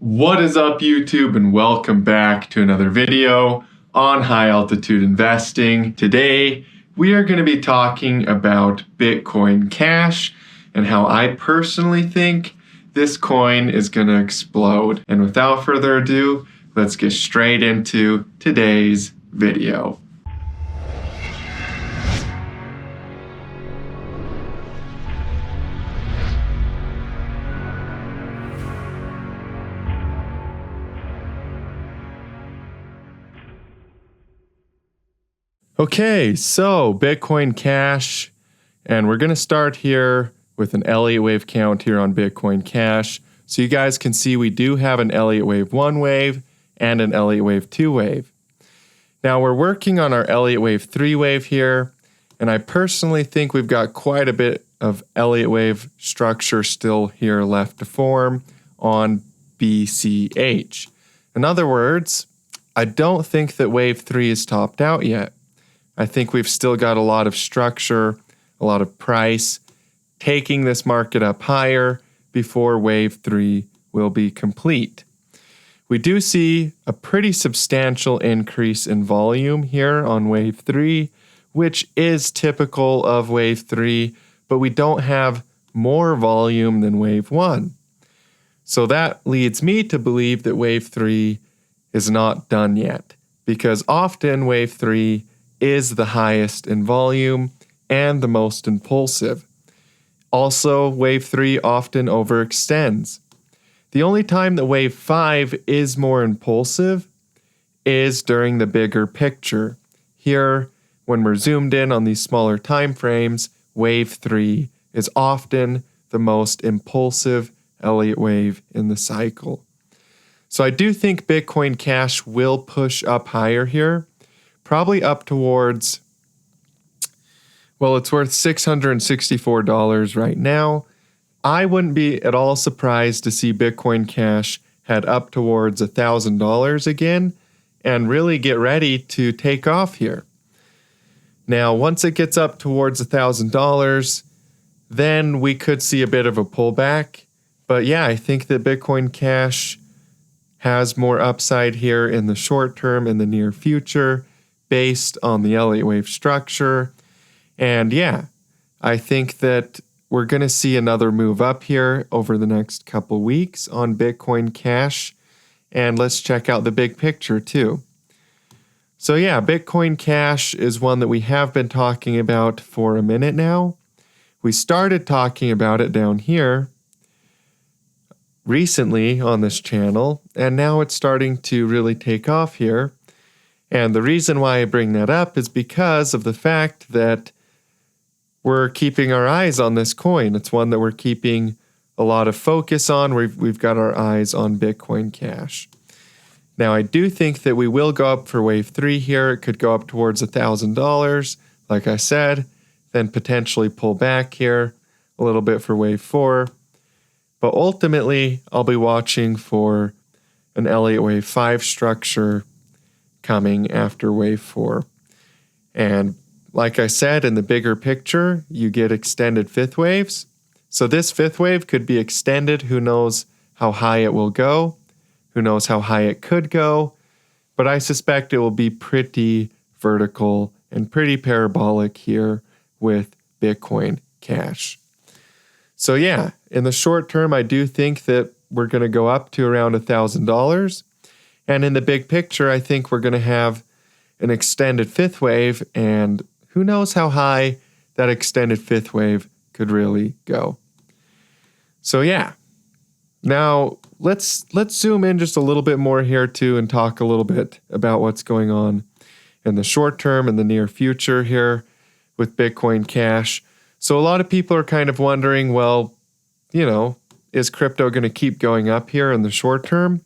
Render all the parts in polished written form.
What is up, YouTube, and welcome back to another video on high altitude investing. Today, we are going to be talking about Bitcoin Cash and how I personally think this coin is going to explode. And without further ado, let's get straight into today's video. Okay, so Bitcoin Cash, and we're going to start here with an Elliott wave count here on Bitcoin Cash. So you guys can see we do have an Elliott wave 1 wave and an Elliott wave 2 wave. Now we're working on our Elliott wave 3 wave here, and I personally think we've got quite a bit of Elliott wave structure still here left to form on BCH. In other words, I don't think that wave 3 is topped out yet. I think we've still got a lot of structure, a lot of price, taking this market up higher before wave 3 will be complete. We do see a pretty substantial increase in volume here on wave 3, which is typical of wave 3, but we don't have more volume than wave 1. So that leads me to believe that wave 3 is not done yet, because often wave 3 is the highest in volume and the most impulsive. Also, wave 3 often overextends. The only time that wave 5 is more impulsive is during the bigger picture. Here, when we're zoomed in on these smaller time frames, wave 3 is often the most impulsive Elliott wave in the cycle. So I do think Bitcoin Cash will push up higher here. Probably up towards, well, it's worth $664 right now. I wouldn't be at all surprised to see Bitcoin Cash head up towards $1,000 again and really get ready to take off here. Now, once it gets up towards $1,000, then we could see a bit of a pullback. But yeah, I think that Bitcoin Cash has more upside here in the short term, in the near future, based on the Elliott wave structure. And yeah, I think that we're going to see another move up here over the next couple weeks on Bitcoin Cash. And let's check out the big picture too. So yeah, Bitcoin Cash is one that we have been talking about for a minute now. We started talking about it down here recently on this channel, and now it's starting to really take off here. And the reason why I bring that up is because of the fact that we're keeping our eyes on this coin. It's one that we're keeping a lot of focus on. We've got our eyes on Bitcoin Cash. Now, I do think that we will go up for wave 3 here. It could go up towards $1,000, like I said, then potentially pull back here a little bit for wave 4. But ultimately, I'll be watching for an Elliott wave 5 structure coming after wave 4. And like I said, in the bigger picture, you get extended fifth waves. So this fifth wave could be extended. Who knows how high it will go? Who knows how high it could go? But I suspect it will be pretty vertical and pretty parabolic here with Bitcoin Cash. So yeah, in the short term, I do think that we're going to go up to around $1,000. And in the big picture, I think we're going to have an extended fifth wave, and who knows how high that extended fifth wave could really go. So yeah, now let's zoom in just a little bit more here too and talk a little bit about what's going on in the short term and the near future here with Bitcoin Cash. So a lot of people are kind of wondering, well, you know, is crypto going to keep going up here in the short term?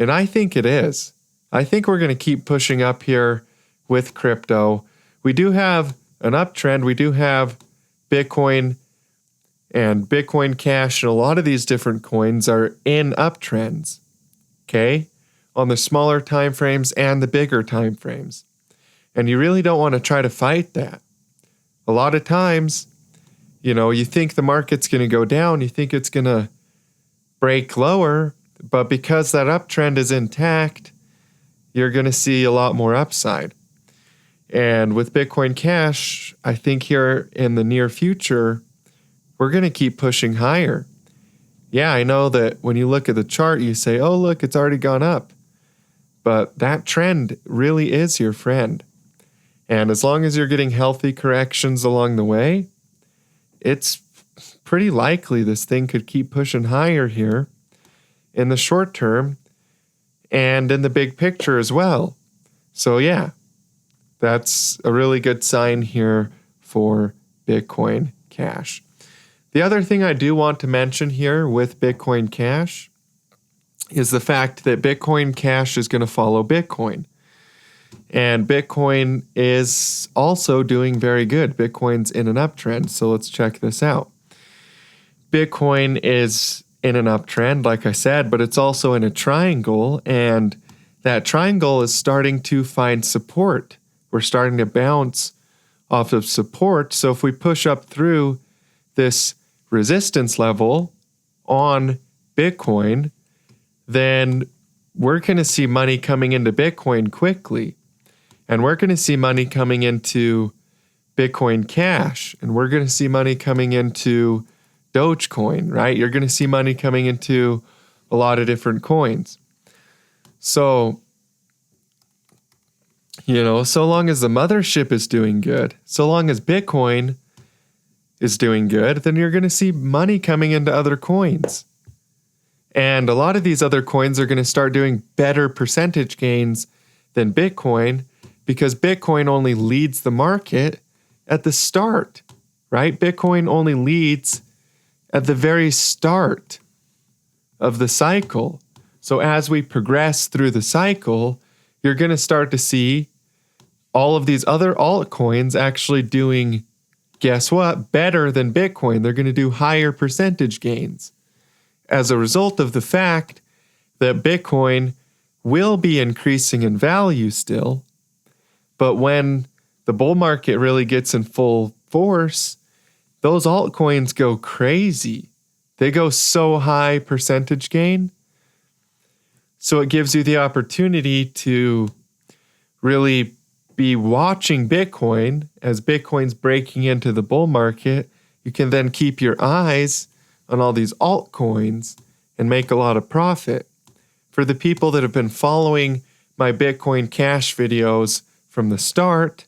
And I think it is. I think we're going to keep pushing up here with crypto. We do have an uptrend. We do have Bitcoin and Bitcoin Cash, and a lot of these different coins are in uptrends, okay, on the smaller time frames and the bigger time frames. And you really don't want to try to fight that. A lot of times, you know, you think the market's going to go down, you think it's going to break lower, But because that uptrend is intact, you're going to see a lot more upside. And with Bitcoin Cash, I think here in the near future, we're going to keep pushing higher. Yeah, I know that when you look at the chart, you say, oh, look, it's already gone up. But that trend really is your friend. And as long as you're getting healthy corrections along the way, it's pretty likely this thing could keep pushing higher here in the short term and in the big picture as well. So yeah, that's a really good sign here for Bitcoin Cash. The other thing I do want to mention here with Bitcoin Cash is the fact that Bitcoin Cash is going to follow Bitcoin. And Bitcoin is also doing very good. Bitcoin's in an uptrend. So let's check this out. Bitcoin is in an uptrend, like I said, but it's also in a triangle. And that triangle is starting to find support. We're starting to bounce off of support. So if we push up through this resistance level on Bitcoin, then we're going to see money coming into Bitcoin quickly. And we're going to see money coming into Bitcoin Cash. And we're going to see money coming into Dogecoin, right? You're going to see money coming into a lot of different coins. So, so long as the mothership is doing good, so long as Bitcoin is doing good, then you're going to see money coming into other coins. And a lot of these other coins are going to start doing better percentage gains than Bitcoin because Bitcoin only leads the market at the start, right? Bitcoin only leads at the very start of the cycle. So as we progress through the cycle, you're going to start to see all of these other altcoins actually doing, guess what, better than Bitcoin. They're going to do higher percentage gains as a result of the fact that Bitcoin will be increasing in value still. But when the bull market really gets in full force, those altcoins go crazy. They go so high percentage gain. So it gives you the opportunity to really be watching Bitcoin as Bitcoin's breaking into the bull market. You can then keep your eyes on all these altcoins and make a lot of profit. For the people that have been following my Bitcoin Cash videos from the start,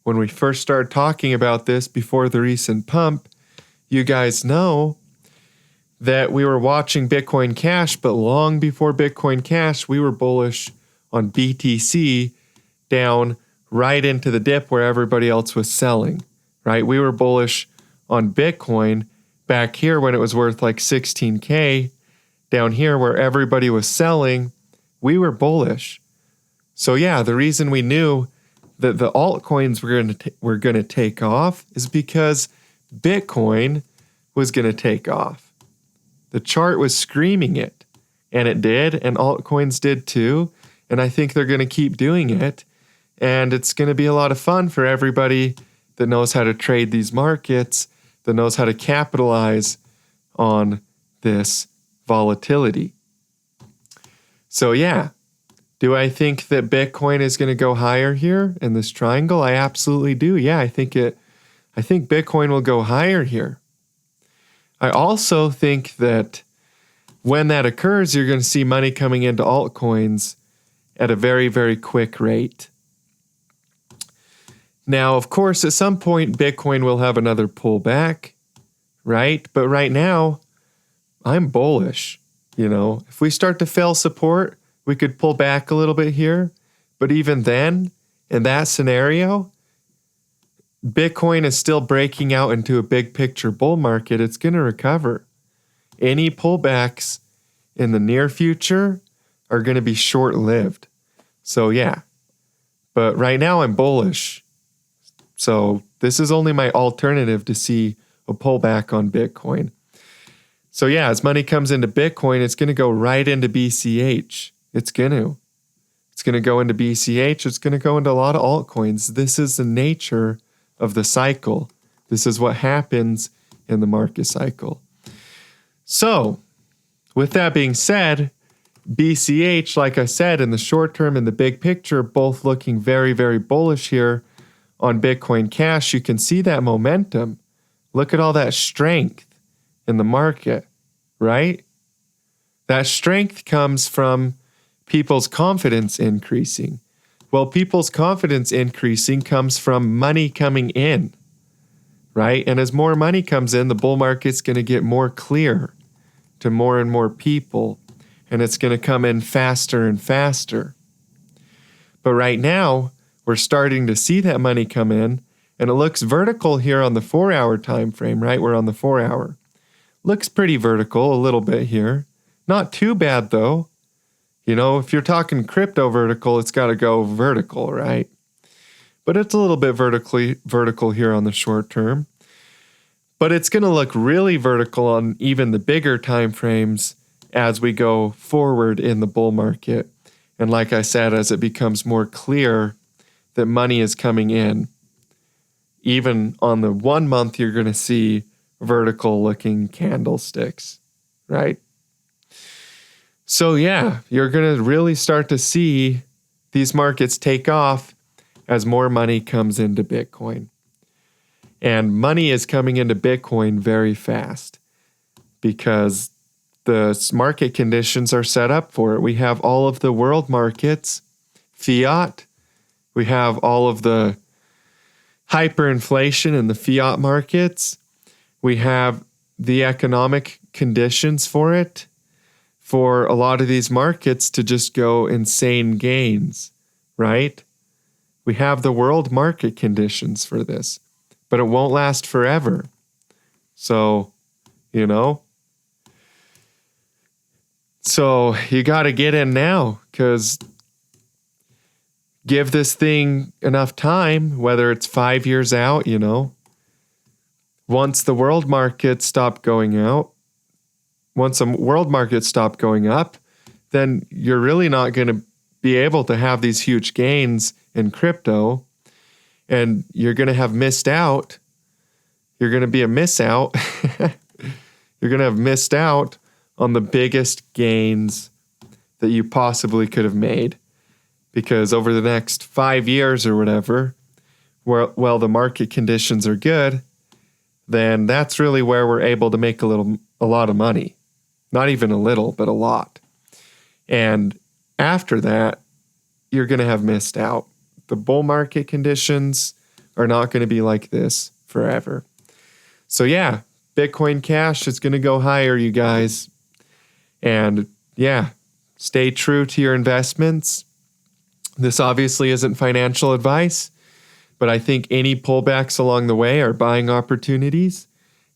when we first started talking about this before the recent pump, you guys know that we were watching Bitcoin Cash, but long before Bitcoin Cash, we were bullish on BTC down right into the dip where everybody else was selling, right? We were bullish on Bitcoin back here when it was worth like 16K, down here where everybody was selling, we were bullish. So yeah, the reason we knew that the altcoins were going to take off is because Bitcoin was going to take off. The chart was screaming it, and it did, and altcoins did too, and I think they're going to keep doing it, and it's going to be a lot of fun for everybody that knows how to trade these markets, that knows how to capitalize on this volatility. So yeah, do I think that Bitcoin is going to go higher here in this triangle? I absolutely do. Yeah, I think Bitcoin will go higher here. I also think that when that occurs, you're going to see money coming into altcoins at a very, very quick rate. Now, of course, at some point, Bitcoin will have another pullback, right? But right now, I'm bullish. If we start to fail support, we could pull back a little bit here. But even then, in that scenario, Bitcoin is still breaking out into a big picture bull market. It's going to recover. Any pullbacks in the near future are going to be short-lived. So yeah, but right now I'm bullish. So this is only my alternative to see a pullback on Bitcoin. So yeah, as money comes into Bitcoin, it's going to go right into BCH. It's going to go into BCH. It's going to go into a lot of altcoins. This is the nature of the cycle. This is what happens in the market cycle. So with that being said, BCH, like I said, in the short term and the big picture, both looking very, very bullish here on Bitcoin Cash. You can see that momentum. Look at all that strength in the market, right? That strength comes from people's confidence increasing. Well, people's confidence increasing comes from money coming in, right? And as more money comes in, the bull market's going to get more clear to more and more people, and it's going to come in faster and faster. But right now, we're starting to see that money come in, and it looks vertical here on the 4-hour time frame, right? We're on the 4-hour. Looks pretty vertical a little bit here. Not too bad, though. You know, if you're talking crypto vertical, it's got to go vertical, right? But it's a little bit vertical here on the short term. But it's going to look really vertical on even the bigger time frames as we go forward in the bull market. And like I said, as it becomes more clear that money is coming in, even on the 1 month, you're going to see vertical looking candlesticks, right? So yeah, you're going to really start to see these markets take off as more money comes into Bitcoin. And money is coming into Bitcoin very fast because the market conditions are set up for it. We have all of the world markets, fiat. We have all of the hyperinflation in the fiat markets. We have the economic conditions for it, for a lot of these markets to just go insane gains, right? We have the world market conditions for this, but it won't last forever. So, you know, so you got to get in now, because give this thing enough time, whether it's 5 years out, you know, once the world markets stop going out, once a world market stop going up, then you're really not going to be able to have these huge gains in crypto, and you're going to have missed out. You're going to be a miss out. You're going to have missed out on the biggest gains that you possibly could have made, because over the next 5 years or whatever, while the market conditions are good, then that's really where we're able to make a lot of money. Not even a little, but a lot. And after that, you're going to have missed out. The bull market conditions are not going to be like this forever. So yeah, Bitcoin Cash is going to go higher, you guys. And yeah, stay true to your investments. This obviously isn't financial advice, but I think any pullbacks along the way are buying opportunities.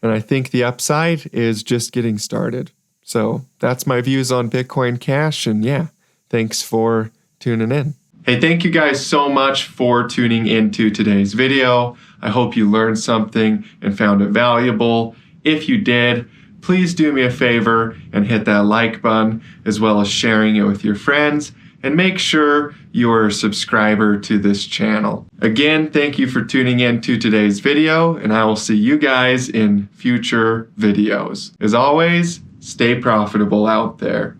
And I think the upside is just getting started. So that's my views on Bitcoin Cash. And yeah, thanks for tuning in. Hey, thank you guys so much for tuning into today's video. I hope you learned something and found it valuable. If you did, please do me a favor and hit that like button, as well as sharing it with your friends. And make sure you're a subscriber to this channel. Again, thank you for tuning in to today's video, and I will see you guys in future videos. As always, stay profitable out there.